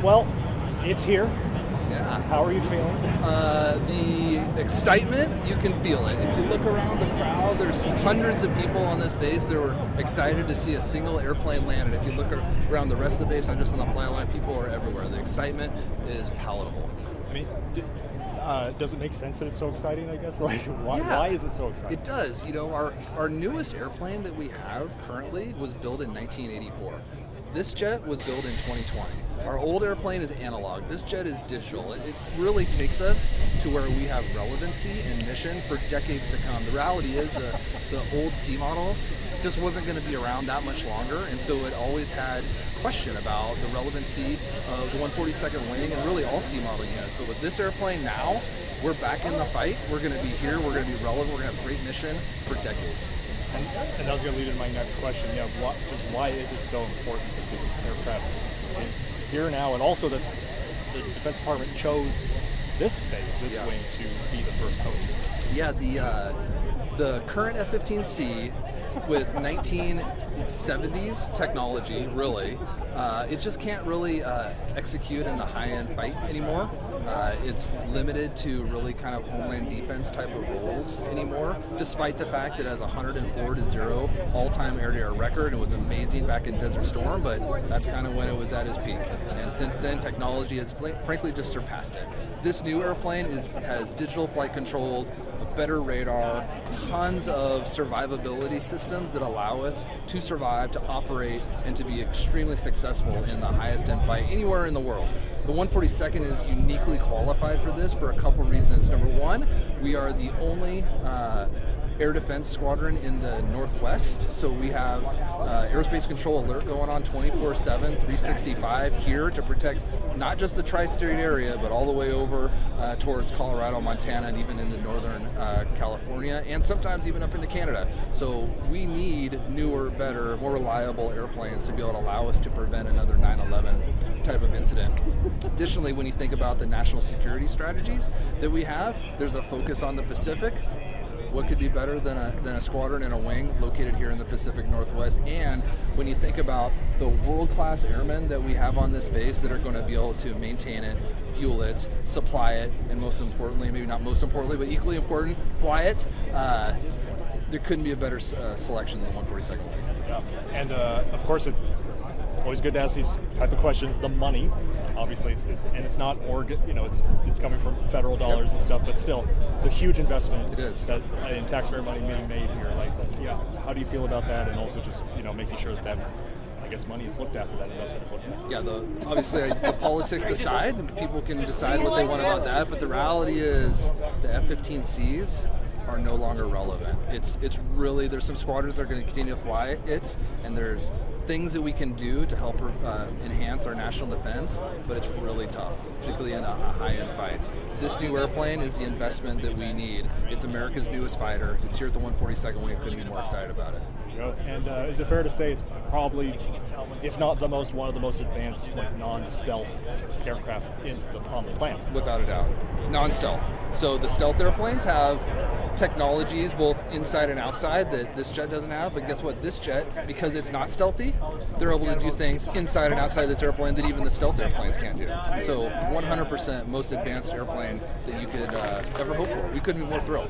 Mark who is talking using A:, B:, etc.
A: Well, it's here.
B: Yeah.
A: How are you feeling?
B: The excitement, you can feel it. If you look around the crowd, there's hundreds of people on this base that were excited to see a single airplane land. And if you look around the rest of the base, not just on the flight line, people are everywhere. The excitement is palatable.
A: I mean, does it make sense that it's so exciting, I guess? Like, why is it so exciting?
B: It does. You know, our newest airplane that we have currently was built in 1984. This jet was built in 2020. Our old airplane is analog. This jet is digital. It really takes us to where we have relevancy and mission for decades to come. The reality is the old C model just wasn't going to be around that much longer, and so it always had question about the relevancy of the 142nd Wing and really all C model units. But with this airplane now, we're back in the fight. We're going to be here. We're going to be relevant. We're going to have great mission for decades.
A: And that was going to lead into my next question. Yeah, why is it so important that this aircraft is here now, and also that the Defense Department chose this base, this wing, to be the first host?
B: Yeah, the current F-15C with 1970s technology, really, it just can't really execute in the high-end fight anymore. It's limited to really kind of homeland defense type of roles anymore, despite the fact that it has 104-0 all-time air-to-air record. It was amazing back in Desert Storm, but that's kind of when it was at its peak. And since then, technology has frankly just surpassed it. This new airplane has digital flight controls, a better radar, tons of survivability systems that allow us to survive, to operate, and to be extremely successful in the highest end fight anywhere in the world. The 142nd is uniquely qualified for this for a couple reasons. Number one, we are the only air defense squadron in the Northwest, so we have aerospace control alert going on 24/7, 365 here to protect not just the tri-state area, but all the way over towards Colorado, Montana, and even into northern California, and sometimes even up into Canada. So we need newer, better, more reliable airplanes to be able to allow us to prevent another 9/11 type of incident. Additionally, when you think about the national security strategies that we have, there's a focus on the Pacific. What could be better than a squadron and a wing located here in the Pacific Northwest? And when you think about the world-class airmen that we have on this base that are going to be able to maintain it, fuel it, supply it, and most importantly, maybe not most importantly, but equally important, fly it, there couldn't be a better selection than the 142nd Wing.
A: Yeah. And of course, it's always good to ask these type of questions. The money, obviously, it's not it's coming from federal dollars and stuff, but still, it's a huge investment.
B: It is.
A: That in taxpayer money being made here. Like, yeah, how do you feel about that? And also just making sure that I guess money is looked after, that investment is looked after.
B: Yeah, obviously the politics aside, people can decide what they want about that, but the reality is the F-15Cs are no longer relevant. It's really, there's some squadrons that are going to continue to fly it, and there's things that we can do to help enhance our national defense, but it's really tough, particularly in a high-end fight. This new airplane is the investment that we need. It's America's newest fighter. It's here at the 142nd Wing. Couldn't be more excited about it.
A: And is it fair to say it's probably, if not one of the most advanced non-stealth aircraft on the planet?
B: Without a doubt. Non-stealth. So the stealth airplanes have technologies both inside and outside that this jet doesn't have, but guess what? This jet, because it's not stealthy, they're able to do things inside and outside this airplane that even the stealth airplanes can't do. So 100% most advanced airplane that you could ever hope for. We couldn't be more thrilled.